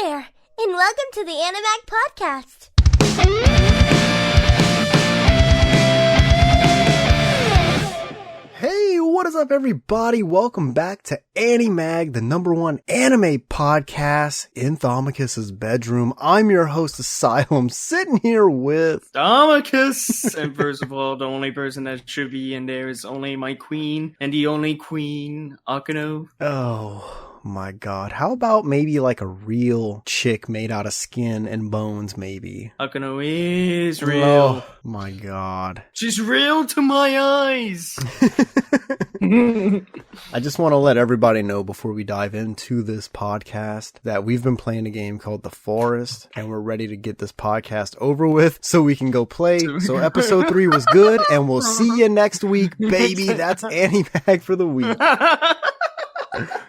there, and welcome to the Animag Podcast. Hey, what is up, everybody? Welcome back to Animag, the #1 anime podcast in Thaumakus's bedroom. I'm your host, Asylum, sitting here with Thaumakus! And first of all, the only person that should be in there is only my queen, and the only queen, Akano. Oh my god, how about maybe like a real chick made out of skin and bones, maybe? Akano is real. Oh my god. She's real to my eyes! I just want to let everybody know before we dive into this podcast that we've been playing a game called The Forest, and we're ready to get this podcast over with so we can go play. So episode 3 was good, and we'll see you next week, baby. That's Animag for the week.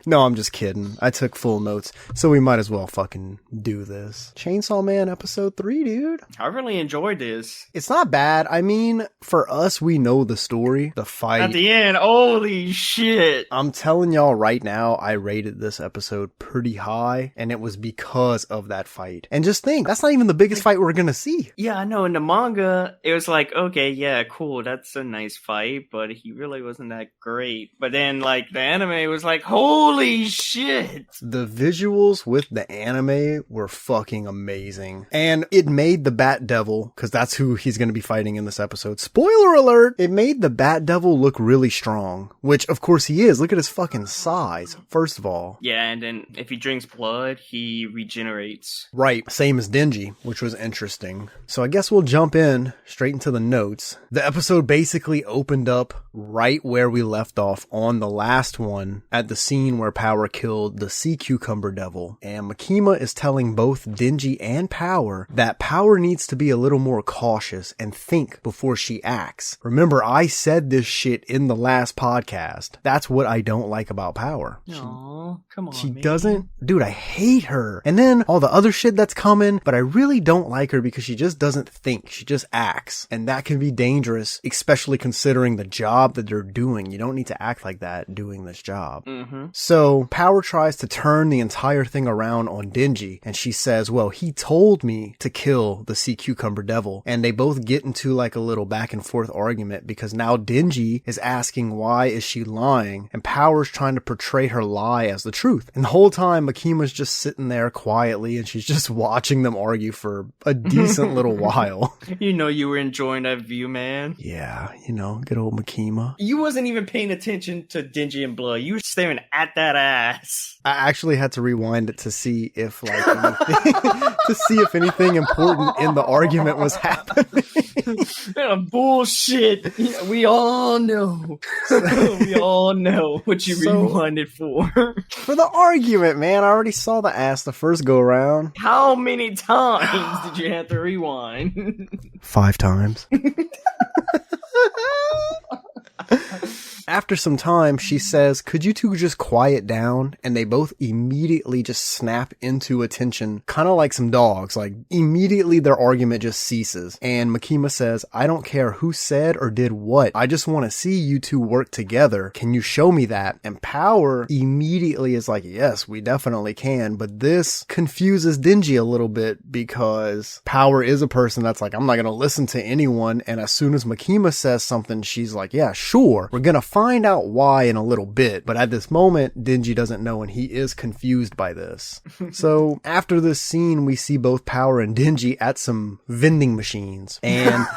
No, I'm just kidding. I took full notes, so we might as well fucking do this. Chainsaw Man episode 3, dude. I really enjoyed this. It's not bad. I mean, for us, we know the story, the fight. At the end, holy shit. I'm telling y'all right now, I rated this episode pretty high, and it was because of that fight. And just think, that's not even the biggest fight we're gonna see. Yeah, I know. In the manga, it was like, okay, yeah, cool, that's a nice fight, but he really wasn't that great. But then, like, the anime was like, holy shit! The visuals with the anime were fucking amazing. And it made the Bat Devil, because that's who he's going to be fighting in this episode. Spoiler alert! It made the Bat Devil look really strong. Which, of course, he is. Look at his fucking size, first of all. Yeah, and then if he drinks blood, he regenerates. Right, same as Denji, which was interesting. So I guess we'll jump in straight into the notes. The episode basically opened up right where we left off on the last one, at the scene where Power killed the Sea Cucumber Devil, and Makima is telling both Denji and Power that Power needs to be a little more cautious and think before she acts. Remember, I said this shit in the last podcast. That's what I don't like about Power. Aw, come on, She man. doesn't, dude, I hate her. And then all the other shit that's coming, but I really don't like her because she just doesn't think. She just acts. And that can be dangerous, especially considering the job that they're doing. You don't need to act like that doing this job. So Power tries to turn the entire thing around on Denji, and she says, well, he told me to kill the Sea Cucumber Devil. And they both get into like a little back and forth argument because now Denji is asking why is she lying, and Power's trying to portray her lie as the truth. And the whole time Makima's just sitting there quietly and she's just watching them argue for a decent little while. You know you were enjoying that view, man. Yeah, you know, good old Makima. You wasn't even paying attention to Denji and Blood. You were staring at that ass. I actually had to rewind it to see if like anything, to see if anything important in the argument was happening. Bullshit. We all know. We all know what you rewinded for. For the argument, man, I already saw the ass the first go around. How many times did you have to rewind? 5 times. After some time, she says, could you two just quiet down? And they both immediately just snap into attention, kind of like some dogs. Like, immediately their argument just ceases. And Makima says, I don't care who said or did what. I just want to see you two work together. Can you show me that? And Power immediately is like, yes, we definitely can. But this confuses Denji a little bit because Power is a person that's like, I'm not going to listen to anyone. And as soon as Makima says something, she's like, yeah, sure. We're going to find out why in a little bit, but at this moment, Denji doesn't know and he is confused by this. So after this scene, we see both Power and Denji at some vending machines, and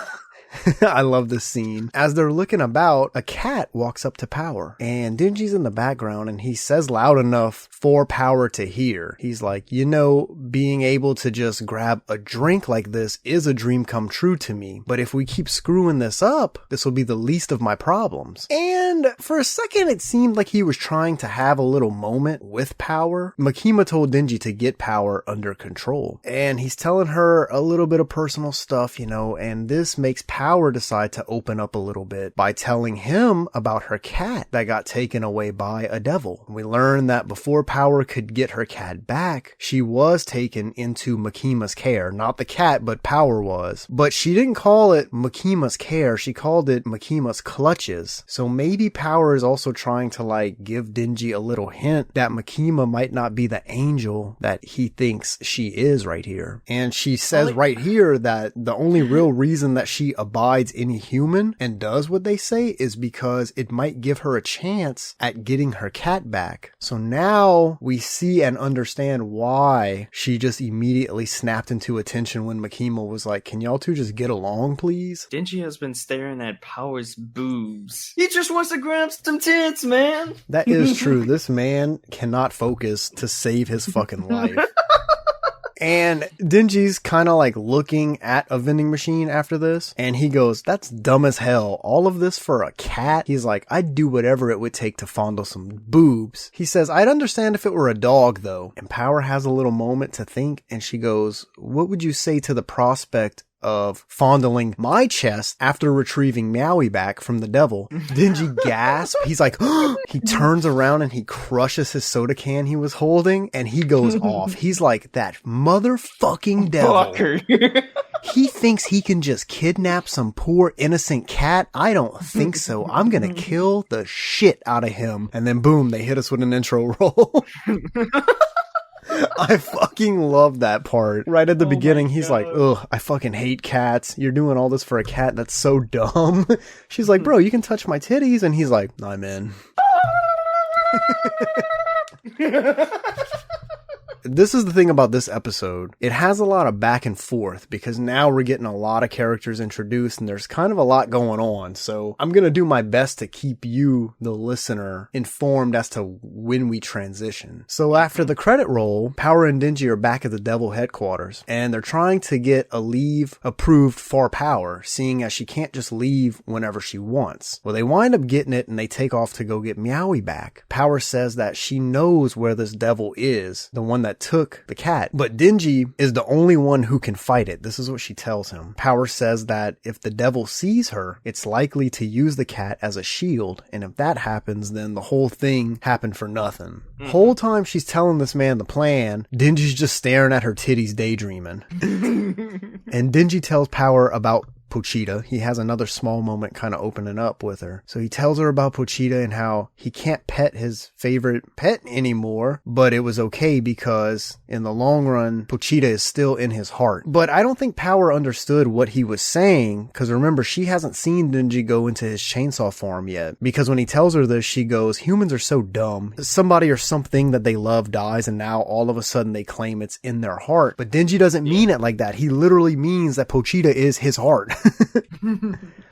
I love this scene. As they're looking about, a cat walks up to Power, and Denji's in the background, and he says loud enough for Power to hear. He's like, you know, being able to just grab a drink like this is a dream come true to me, but if we keep screwing this up, this will be the least of my problems. And for a second, it seemed like he was trying to have a little moment with Power. Makima told Denji to get Power under control, and he's telling her a little bit of personal stuff, you know, and this makes Power decide to open up a little bit by telling him about her cat that got taken away by a devil. We learn that before Power could get her cat back, she was taken into Makima's care. Not the cat, but Power was. But she didn't call it Makima's care, she called it Makima's clutches. So maybe maybe Power is also trying to like give Denji a little hint that Makima might not be the angel that he thinks she is right here. And she says right here that the only real reason that she abides any human and does what they say is because it might give her a chance at getting her cat back. So now we see and understand why she just immediately snapped into attention when Makima was like, can y'all two just get along, please? Denji has been staring at Power's boobs. He just wants to grab some tits, man. That is true. This man cannot focus to save his fucking life. And Denji's kind of like looking at a vending machine after this, and he goes, that's dumb as hell. All of this for a cat? He's like, I'd do whatever it would take to fondle some boobs. He says, I'd understand if it were a dog though. And Power has a little moment to think, and she goes, what would you say to the prospect of fondling my chest after retrieving Meowie back from the devil? Denji gasps. He's like, he turns around and he crushes his soda can he was holding, and he goes off. He's like, that motherfucking devil. He thinks he can just kidnap some poor innocent cat? I don't think so. I'm gonna kill the shit out of him. And then boom, they hit us with an intro roll. I fucking love that part. Right at the beginning, he's like, ugh, I fucking hate cats. You're doing all this for a cat? That's so dumb. She's like, bro, you can touch my titties. And he's like, I'm in. This is the thing about this episode. It has a lot of back and forth because now we're getting a lot of characters introduced and there's kind of a lot going on. So I'm going to do my best to keep you, the listener, informed as to when we transition. So after the credit roll, Power and Denji are back at the Devil headquarters and they're trying to get a leave approved for Power, seeing as she can't just leave whenever she wants. Well, they wind up getting it and they take off to go get Meowie back. Power says that she knows where this devil is, the one that took the cat, but Denji is the only one who can fight it. This is what she tells him. Power says that if the devil sees her, it's likely to use the cat as a shield, and if that happens, then the whole thing happened for nothing. Whole time she's telling this man the plan, Denji's just staring at her titties daydreaming. And Denji tells Power about Pochita. He has another small moment kind of opening up with her. So he tells her about Pochita and how he can't pet his favorite pet anymore, but it was okay because in the long run, Pochita is still in his heart. But I don't think Power understood what he was saying, because remember, she hasn't seen Denji go into his chainsaw form yet. Because when he tells her this, she goes, humans are so dumb. Somebody or something that they love dies and now all of a sudden they claim it's in their heart. But Denji doesn't mean it like that. He literally means that Pochita is his heart.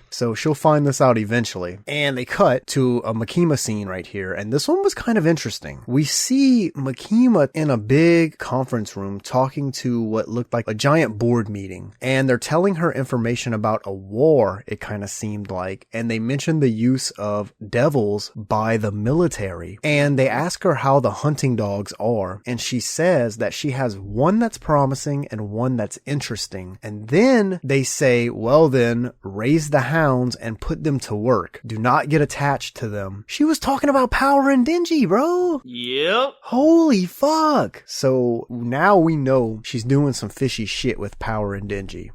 So she'll find this out eventually. And they cut to a Makima scene right here. And this one was kind of interesting. We see Makima in a big conference room talking to what looked like a giant board meeting. And they're telling her information about a war, it kind of seemed like. And they mentioned the use of devils by the military. And they ask her how the hunting dogs are. And she says that she has one that's promising and one that's interesting. And then they say, well then, raise the hounds and put them to work. Do not get attached to them. She was talking about Power and Denji, bro. Yep. Holy fuck. So now we know she's doing some fishy shit with Power and Denji.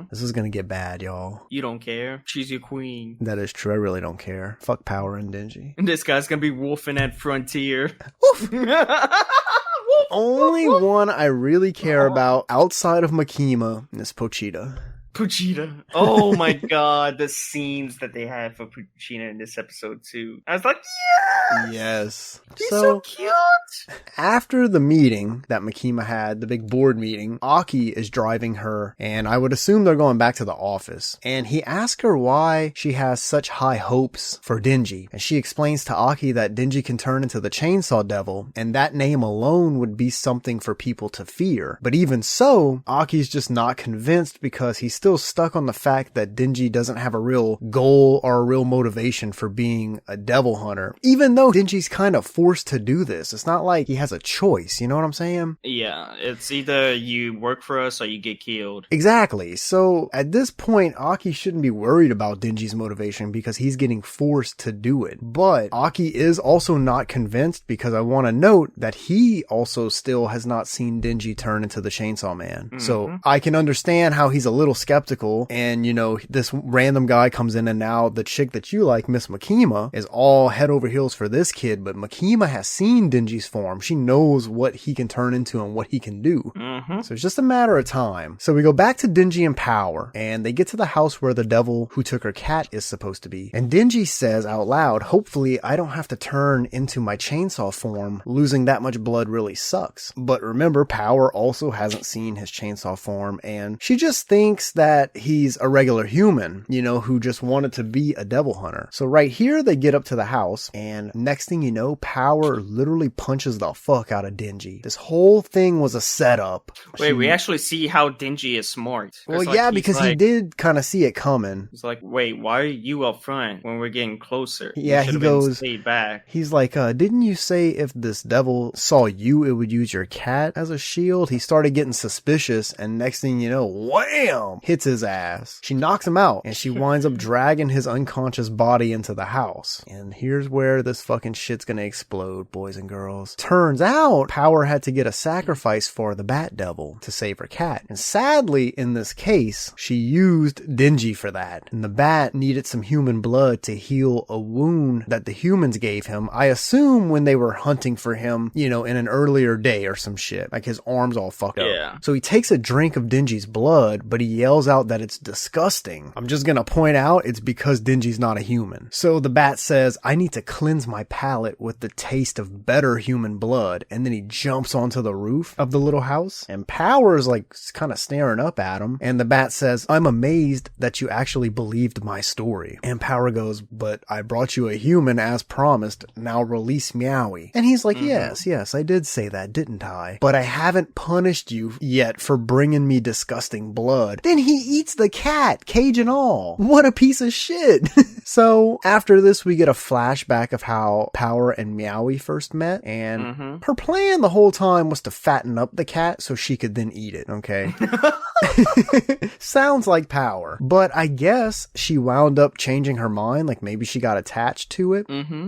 This is gonna get bad, y'all. You don't care. She's your queen. That is true. I really don't care. Fuck Power and Denji. And this guy's gonna be wolfing at Frontier. Only one I really care about outside of Makima is Pochita. Pochita. Oh my god, the scenes that they had for Pochita in this episode too. I was like, yes! Yes. She's so cute! After the meeting that Makima had, the big board meeting, Aki is driving her, and I would assume they're going back to the office. And he asks her why she has such high hopes for Denji. And she explains to Aki that Denji can turn into the Chainsaw Devil, and that name alone would be something for people to fear. But even so, Aki's just not convinced because he's still stuck on the fact that Denji doesn't have a real goal or a real motivation for being a devil hunter. Even though Denji's kind of forced to do this. It's not like he has a choice, you know what I'm saying? Yeah, it's either you work for us or you get killed. Exactly. So at this point, Aki shouldn't be worried about Denji's motivation because he's getting forced to do it. But Aki is also not convinced because I want to note that he also still has not seen Denji turn into the Chainsaw Man. So I can understand how he's a little skeptical skeptical. And, this random guy comes in, and now the chick that you like, Miss Makima, is all head over heels for this kid. But Makima has seen Denji's form. She knows what he can turn into and what he can do. Mm-hmm. So it's just a matter of time. So we go back to Denji and Power, and they get to the house where the devil who took her cat is supposed to be. And Denji says out loud, hopefully I don't have to turn into my chainsaw form. Losing that much blood really sucks. But remember, Power also hasn't seen his chainsaw form, and she just thinks that he's a regular human, who just wanted to be a devil hunter. So right here, they get up to the house, and next thing you know, Power literally punches the fuck out of Denji. This whole thing was a setup. Wait, we actually see how Denji is smart. Well, yeah, because he did kind of see it coming. He's like, wait, why are you up front when we're getting closer? Yeah, he goes, stayed back. He's like, didn't you say if this devil saw you, it would use your cat as a shield? He started getting suspicious, and next thing you know, wham! Hits his ass. She knocks him out, and she winds up dragging his unconscious body into the house. And here's where this fucking shit's gonna explode, boys and girls. Turns out, Power had to get a sacrifice for the Bat Devil to save her cat. And sadly, in this case, she used Denji for that. And the bat needed some human blood to heal a wound that the humans gave him. I assume when they were hunting for him, in an earlier day or some shit. Like his arms all fucked up. Yeah. So he takes a drink of Denji's blood, but he yells out that it's disgusting. I'm just gonna point out it's because Denji's not a human. So the bat says, I need to cleanse my palate with the taste of better human blood. And then he jumps onto the roof of the little house, and Power's like kind of staring up at him. And the bat says, I'm amazed that you actually believed my story. And Power goes, but I brought you a human as promised. Now release Meowie. And he's like, yes, I did say that, didn't I? But I haven't punished you yet for bringing me disgusting blood. Then he eats the cat, cage and all. What a piece of shit. So after this, we get a flashback of how Power and Meowie first met. And her plan the whole time was to fatten up the cat so she could then eat it, okay? Sounds like Power. But I guess she wound up changing her mind. Like maybe she got attached to it.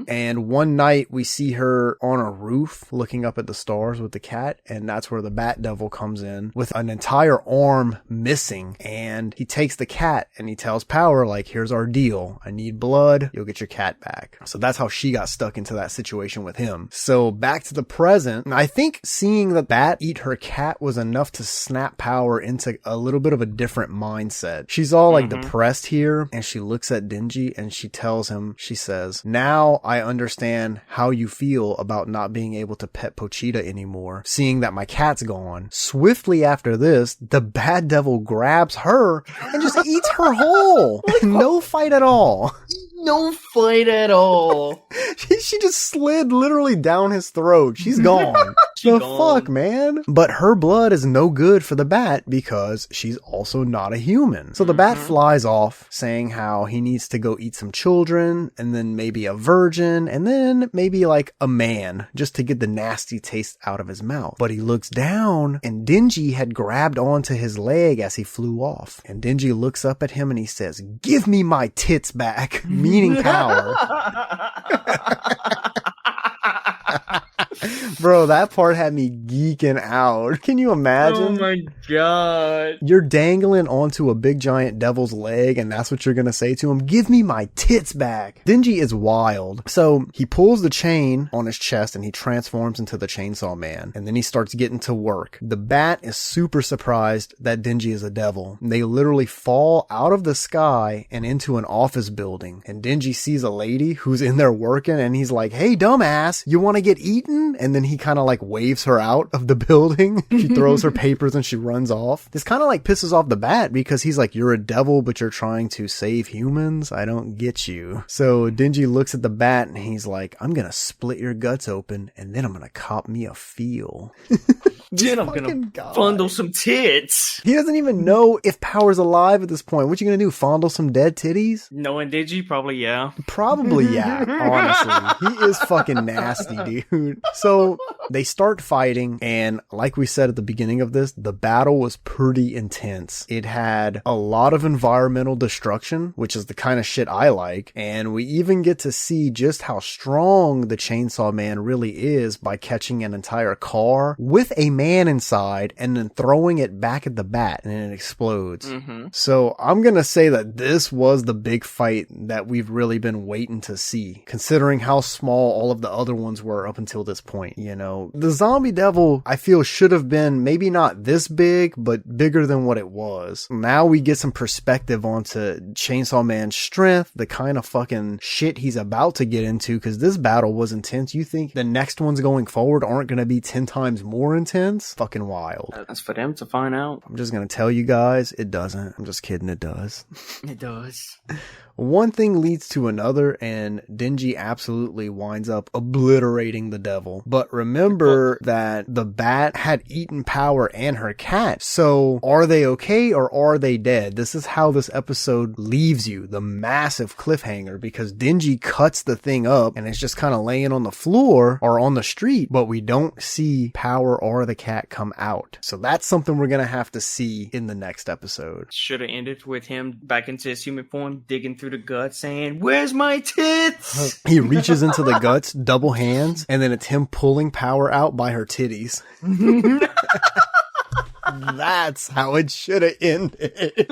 And one night we see her on a roof looking up at the stars with the cat. And that's where the Bat Devil comes in with an entire arm missing. And he takes the cat and he tells Power, like, here's our deal. I need blood. You'll get your cat back. So that's how she got stuck into that situation with him. So back to the present. I think seeing the bat eat her cat was enough to snap Power into a little bit of a different mindset. She's all like depressed here, and she looks at Denji and she tells him, she says, now I understand how you feel about not being able to pet Pochita anymore, seeing that my cat's gone. Swiftly after this, the Bad Devil grabs her and just eats her whole. No fight at all. No fight at all. She just slid literally down his throat. She's gone. The fuck, man? But her blood is no good for the bat because she's also not a human. So the bat flies off, saying how he needs to go eat some children, and then maybe a virgin, and then maybe like a man, just to get the nasty taste out of his mouth. But he looks down, and Denji had grabbed onto his leg as he flew off. And Denji looks up at him and he says, give me my tits back, meaning Power. Bro, that part had me geeking out. Can you imagine? Oh my god. You're dangling onto a big giant devil's leg, and that's what you're gonna say to him? Give me my tits back. Denji is wild. So he pulls the chain on his chest and he transforms into the Chainsaw Man. And then he starts getting to work. The bat is super surprised that Denji is a devil. They literally fall out of the sky and into an office building. And Denji sees a lady who's in there working, and he's like, hey, dumbass, you wanna get eaten? And then he kind of like waves her out of the building. She throws her papers and she runs off. This kind of like pisses off the bat because he's like, you're a devil, but you're trying to save humans? I don't get you. So Denji looks at the bat and he's like, I'm gonna split your guts open and then I'm gonna cop me a feel. Then I'm gonna fondle some tits. He doesn't even know if Power's alive at this point. What you gonna do? Fondle some dead titties? Knowing Denji, probably yeah. Probably yeah, honestly. He is fucking nasty, dude. So they start fighting, and like we said at the beginning of this, the battle was pretty intense. It had a lot of environmental destruction, which is the kind of shit I like, and we even get to see just how strong the Chainsaw Man really is by catching an entire car with a man inside and then throwing it back at the bat and it explodes. So I'm gonna say that this was the big fight that we've really been waiting to see, considering how small all of the other ones were up until this point. You know, the zombie devil, I feel, should have been maybe not this big, but bigger than what it was. Now we get some perspective onto Chainsaw Man's strength, the kind of fucking shit he's about to get into, because this battle was intense. You think the next ones going forward aren't going to be 10 times more intense? Fucking wild. That's for them to find out. I'm just going to tell you guys, it doesn't. I'm just kidding, it does. It does. One thing leads to another, and Denji absolutely winds up obliterating the devil. But remember that the bat had eaten Power and her cat. So are they okay or are they dead? This is how this episode leaves you, the massive cliffhanger, because Denji cuts the thing up and it's just kind of laying on the floor or on the street, but we don't see Power or the cat come out. So that's something we're going to have to see in the next episode. Should have ended with him back into his human form, digging through the gut, saying, "Where's my tits?" He reaches into the guts, double hands, and then it's him pulling Power out by her titties. That's how it should have ended.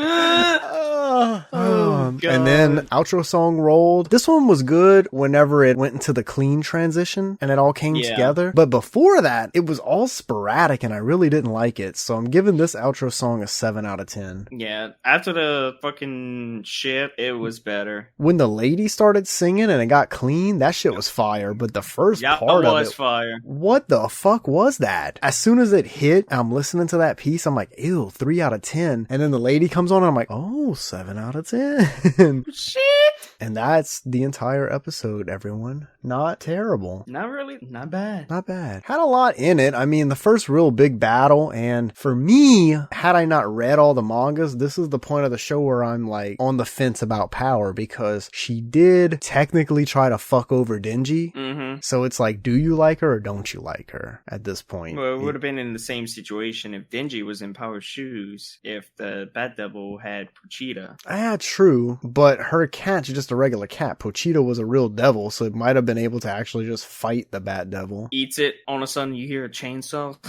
And then outro song rolled. This one was good whenever it went into the clean transition and it all came together. But before that, it was all sporadic and I really didn't like it. So I'm giving this outro song a 7 out of 10. Yeah, after the fucking shit, it was better. When the lady started singing and it got clean, that shit was fire. But the first part of it, fire. What the fuck was that? As soon as it hit, I'm listening to that piece, I'm like, ew, 3 out of 10. And then the lady comes on and I'm like, oh, 7 out of 10. Shit! And that's the entire episode, everyone. Not terrible. Not really. Not bad. Not bad. Had a lot in it. I mean, the first real big battle, and for me, had I not read all the mangas, this is the point of the show where I'm like on the fence about Power, because she did technically try to fuck over Denji. So it's like, do you like her or don't you like her at this point? Well, it would have been in the same situation if Denji was in Power's shoes, if the Bat Devil had Pochita. Ah, true. But her cat's just a regular cat. Pochita was a real devil, so it might have been able to actually just fight the Bat Devil. Eats it, all of a sudden you hear a chainsaw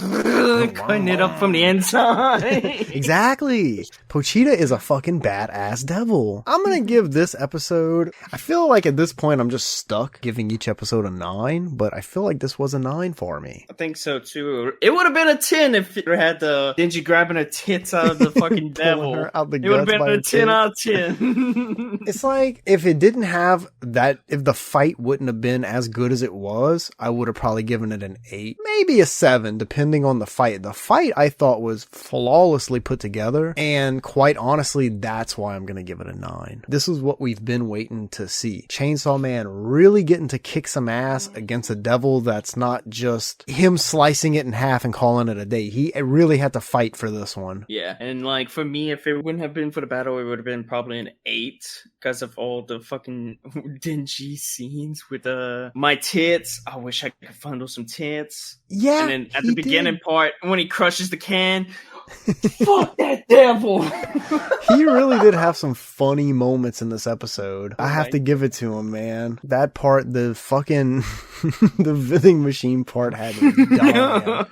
cutting it up from the inside. Exactly. Pochita is a fucking badass devil. I'm gonna give this episode, I feel like at this point I'm just stuck giving each episode a 9, but I feel like this was a 9 for me. I think so too. It would have been a 10 if it had the Denji grabbing her tits out of the fucking devil. Her out the it would have guts been by a her 10 tits. out of 10. It's like, if it didn't have that, if the fight wouldn't have been as good as it was, I would have probably given it an 8, maybe a 7, depending on the fight. The fight I thought was flawlessly put together, and quite honestly, that's why I'm gonna give it a 9. This is what we've been waiting to see. Chainsaw Man really getting to kick some ass against a devil that's not just him slicing it in half and calling it a day. He really had to fight for this one. Yeah, and like for me, if it wouldn't have been for the battle, it would have been probably an 8 because of all the fucking dingy scenes with my tits. I wish I could fondle some tits. Yeah, and then at the beginning part, when he crushes the can, fuck that devil. He really did have some funny moments in this episode. I have to give it to him, man. That part, the fucking the vending machine part had me dying.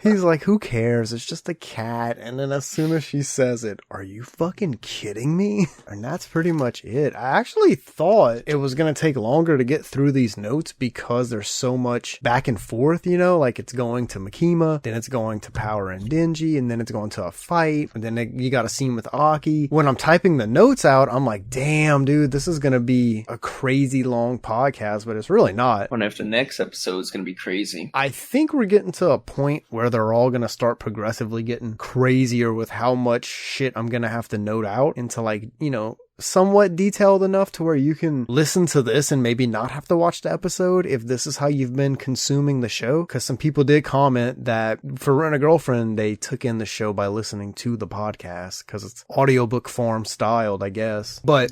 He's like, who cares? It's just a cat. And then as soon as she says it, are you fucking kidding me? And that's pretty much it. I actually thought it was going to take longer to get through these notes because there's so much back and forth, you know, like it's going to Makima, then it's going to Power and Denji, and then it's going to a fight, and then you got a scene with Aki. When I'm typing the notes out, I'm like, damn, dude, this is going to be a crazy long podcast, but it's really not. I wonder if the next episode is going to be crazy. I think we're getting to a point where they're all going to start progressively getting crazier with how much shit I'm going to have to note out into, like, you know, somewhat detailed enough to where you can listen to this and maybe not have to watch the episode if this is how you've been consuming the show. Because some people did comment that for Rent a Girlfriend, they took in the show by listening to the podcast because it's audiobook form styled, I guess. But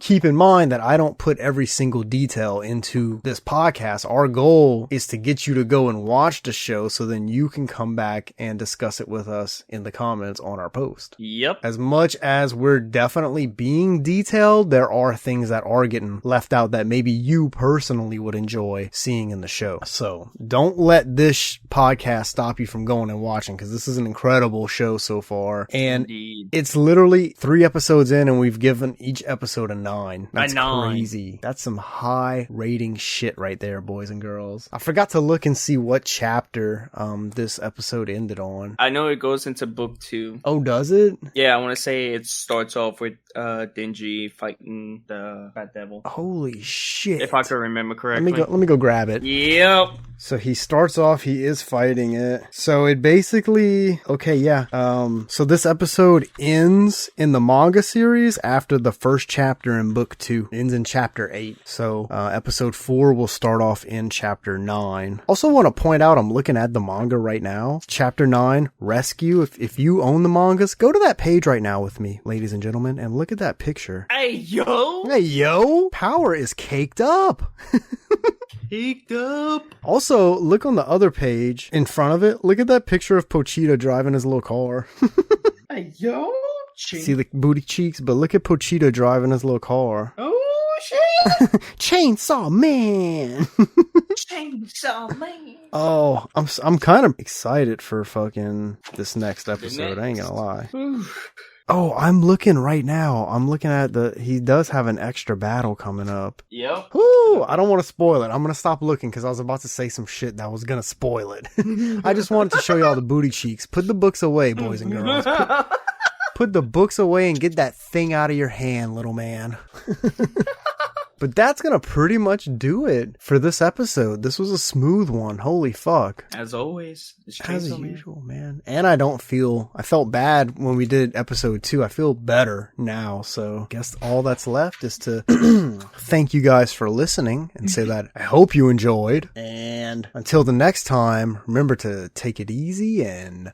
keep in mind that I don't put every single detail into this podcast. Our goal is to get you to go and watch the show so then you can come back and discuss it with us in the comments on our post. Yep. As much as we're definitely being detailed, there are things that are getting left out that maybe you personally would enjoy seeing in the show. So don't let this podcast stop you from going and watching, because this is an incredible show so far. And Indeed. it's literally 3 episodes in and we've given each episode a 9. That's A 9. crazy. That's some high rating shit right there, boys and girls. I forgot to look and see what chapter this episode ended on. I know it goes into book 2. Oh, does it? Yeah, I want to say it starts off with Denji fighting the Fat Devil. Holy shit. If I can remember correctly. Let me go grab it. Yep. So he starts off, he is fighting it. So it basically, okay, yeah. So this episode ends in the manga series after the first chapter in book 2. It ends in chapter 8. So, episode 4 will start off in chapter 9. Also want to point out, I'm looking at the manga right now. Chapter 9, Rescue. If you own the mangas, go to that page right now with me, ladies and gentlemen, and look at that picture. Hey, yo. Hey, yo. Power is caked up. Caked up. Also, look on the other page in front of it. Look at that picture of Pochita driving his little car. Hey, yo. See the booty cheeks, but look at Pochita driving his little car. Oh, shit. Chainsaw Man. Chainsaw Man. Oh, I'm kind of excited for fucking this next episode. I ain't gonna lie. Oof. Oh, I'm looking right now. I'm looking at he does have an extra battle coming up. Yep. Woo! I don't want to spoil it. I'm going to stop looking because I was about to say some shit that was going to spoil it. I just wanted to show y'all the booty cheeks. Put the books away, boys and girls. Put the books away and get that thing out of your hand, little man. But that's going to pretty much do it for this episode. This was a smooth one. Holy fuck. As always. It's As Chainsaw Man. usual, man. And I felt bad when we did episode 2. I feel better now. So I guess all that's left is to thank you guys for listening and say that I hope you enjoyed. And until the next time, remember to take it easy and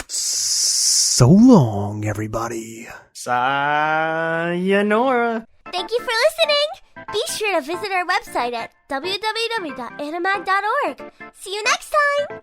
so long, everybody. Sayonara. Thank you for listening. Be sure to visit our website at www.animag.org. See you next time.